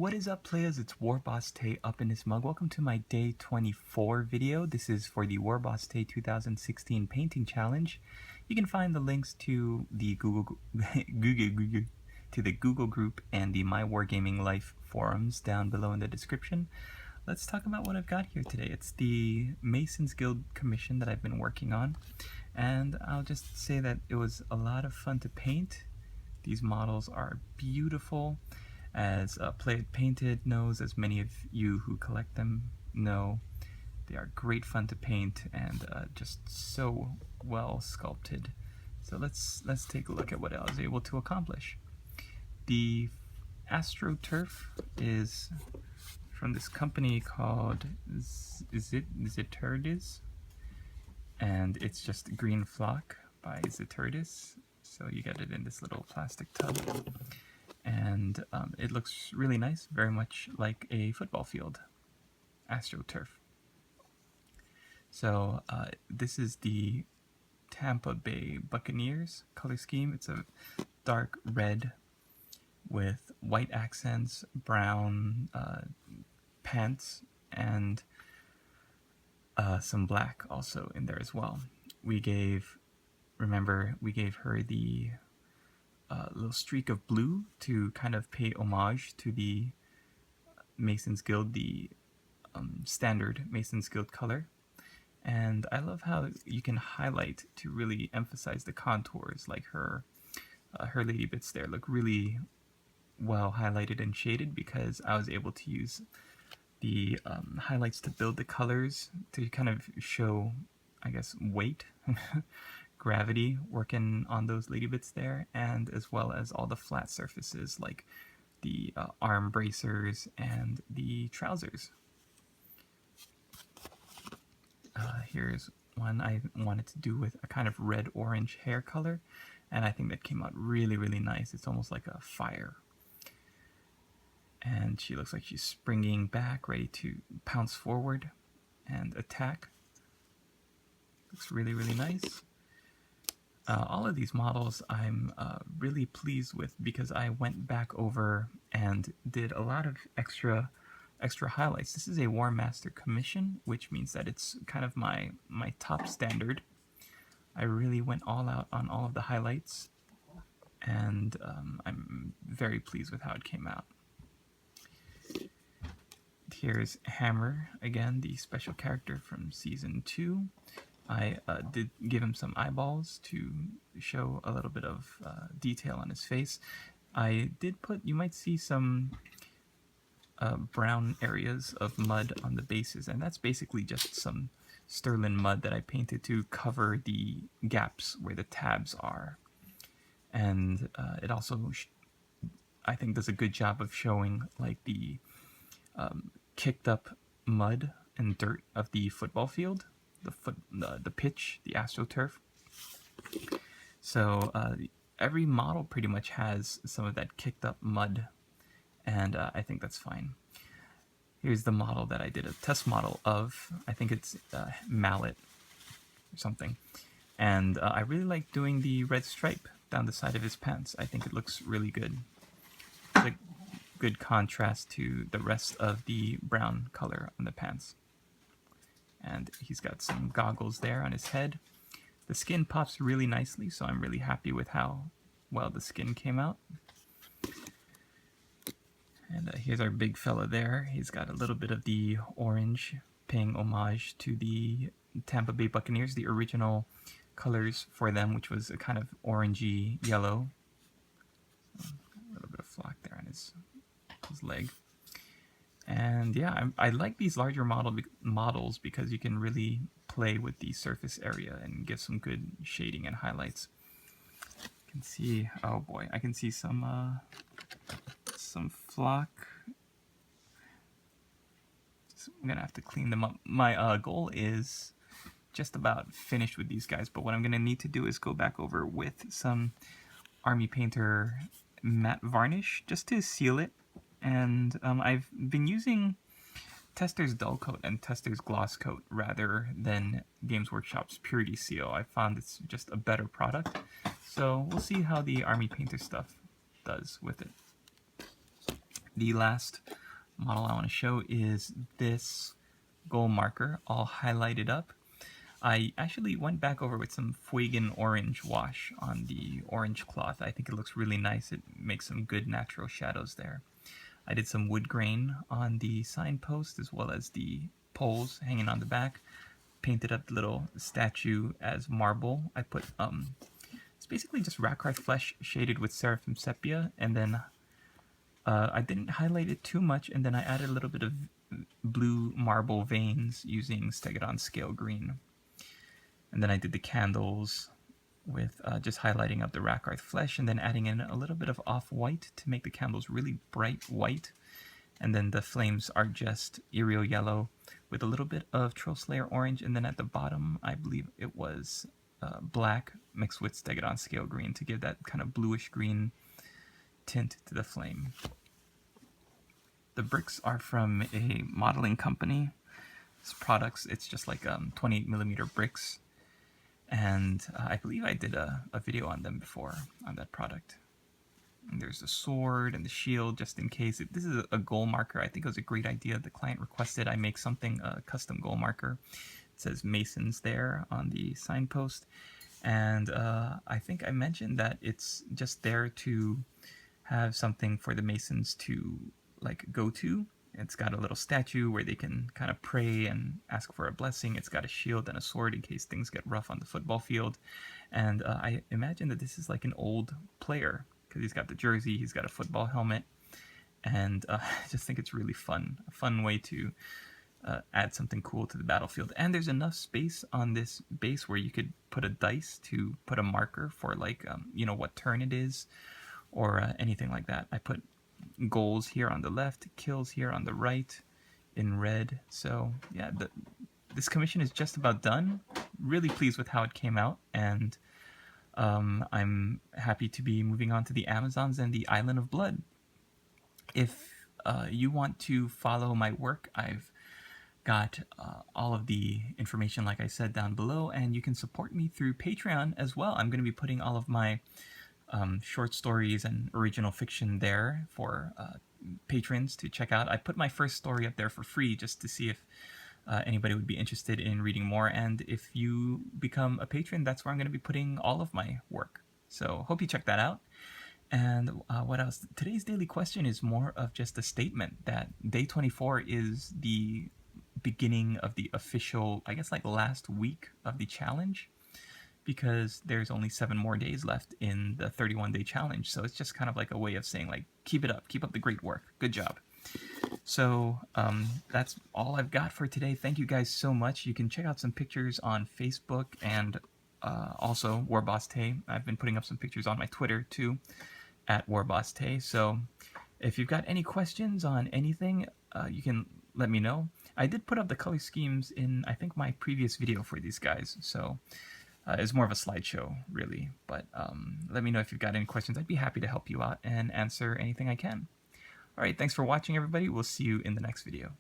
What is up, players? It's WarbossTae up in this mug. Welcome to my day 24 video. This is for the WarbossTae 2016 painting challenge. You can find the links to the Google group and the My Wargaming Life forums down below in the description. Let's talk about what I've got here today. It's the Masons Guild commission that I've been working on, and I'll just say that it was a lot of fun to paint. These models are beautiful. As Play It Painted knows, as many of you who collect them know, they are great fun to paint and just so well sculpted. So let's take a look at what I was able to accomplish. The AstroTurf is from this company called Ziturdis, and it's just green flock by Ziturdis. So you get it in this little plastic tub. And it looks really nice, very much like a football field, AstroTurf. So this is the Tampa Bay Buccaneers color scheme. It's a dark red with white accents, brown pants, and some black also in there as well. Remember, we gave her the little streak of blue to kind of pay homage to the Masons Guild, the standard Masons Guild color. And I love how you can highlight to really emphasize the contours, like her lady bits there look really well highlighted and shaded because I was able to use the highlights to build the colors to kind of show, I guess, weight, gravity working on those lady bits there, and as well as all the flat surfaces like the arm bracers and the trousers. Here's one I wanted to do with a kind of red-orange hair color, and I think that came out really, really nice. It's almost like a fire. And she looks like she's springing back, ready to pounce forward and attack. Looks really, really nice. All of these models I'm really pleased with because I went back over and did a lot of extra highlights. This is a War Master commission, which means that it's kind of my top standard. I really went all out on all of the highlights, and I'm very pleased with how it came out. Here's Hammer, again, the special character from Season 2. I did give him some eyeballs to show a little bit of detail on his face. I did put, you might see some brown areas of mud on the bases, and that's basically just some sterling mud that I painted to cover the gaps where the tabs are. And it also, I think, does a good job of showing like the kicked up mud and dirt of the football field. The pitch, the AstroTurf. So every model pretty much has some of that kicked up mud, and I think that's fine. Here's the model that I did a test model of. I think it's Mallet or something, and I really like doing the red stripe down the side of his pants. I think it looks really good. It's a good contrast to the rest of the brown color on the pants. And he's got some goggles there on his head. The skin pops really nicely, so I'm really happy with how well the skin came out. And here's our big fella there. He's got a little bit of the orange, paying homage to the Tampa Bay Buccaneers, the original colors for them, which was a kind of orangey yellow. A little bit of flock there on his leg. And yeah, I like these larger models because you can really play with the surface area and give some good shading and highlights. You can see, oh boy, I can see some flock. I'm gonna have to clean them up. My goal is just about finished with these guys, but what I'm gonna need to do is go back over with some Army Painter matte varnish just to seal it. And I've been using Tester's Dull Coat and Tester's Gloss Coat rather than Games Workshop's Purity Seal. I found it's just a better product. So we'll see how the Army Painter stuff does with it. The last model I want to show is this goal marker, all highlighted up. I actually went back over with some Fuegan orange wash on the orange cloth. I think it looks really nice. It makes some good natural shadows there. I did some wood grain on the signpost as well as the poles hanging on the back. Painted up the little statue as marble. I put it's basically just Rakarth flesh shaded with Seraphim Sepia, and then I didn't highlight it too much, and then I added a little bit of blue marble veins using Stegodon Scale Green. And then I did the candles with just highlighting up the Rakarth flesh and then adding in a little bit of off-white to make the candles really bright white. And then the flames are just Erio yellow with a little bit of Troll Slayer orange, and then at the bottom I believe it was black mixed with Stegodon Scale Green to give that kind of bluish green tint to the flame. The bricks are from a modeling company. It's products, it's just like 28mm bricks. And I believe I did a video on them before, on that product. And there's the sword and the shield, just in case. This is a goal marker. I think it was a great idea. The client requested I make something, a custom goal marker. It says Masons there on the signpost. And I think I mentioned that it's just there to have something for the Masons to like go to. It's got a little statue where they can kind of pray and ask for a blessing. It's got a shield and a sword in case things get rough on the football field. And I imagine that this is like an old player because he's got the jersey, he's got a football helmet. And I just think it's really fun. A fun way to add something cool to the battlefield. And there's enough space on this base where you could put a dice to put a marker for like, you know, what turn it is or anything like that. I put goals here on the left, kills here on the right in red. So yeah, this commission is just about done. Really pleased with how it came out, and I'm happy to be moving on to the Amazons and the Island of Blood. If you want to follow my work, I've got all of the information, like I said, down below, and you can support me through Patreon as well. I'm going to be putting all of my short stories and original fiction there for patrons to check out. I put my first story up there for free just to see if anybody would be interested in reading more. And if you become a patron, that's where I'm going to be putting all of my work. So hope you check that out. And what else? Today's daily question is more of just a statement that day 24 is the beginning of the official, I guess, like last week of the challenge, because there's only 7 more days left in the 31-day challenge. So it's just kind of like a way of saying, like, keep it up, keep up the great work, good job. So that's all I've got for today. Thank you guys so much. You can check out some pictures on Facebook and also WarbossTae. I've been putting up some pictures on my Twitter too, at WarbossTae. So if you've got any questions on anything, you can let me know. I did put up the color schemes in, I think, my previous video for these guys. So it's more of a slideshow, really. But let me know if you've got any questions. I'd be happy to help you out and answer anything I can. All right, thanks for watching, everybody. We'll see you in the next video.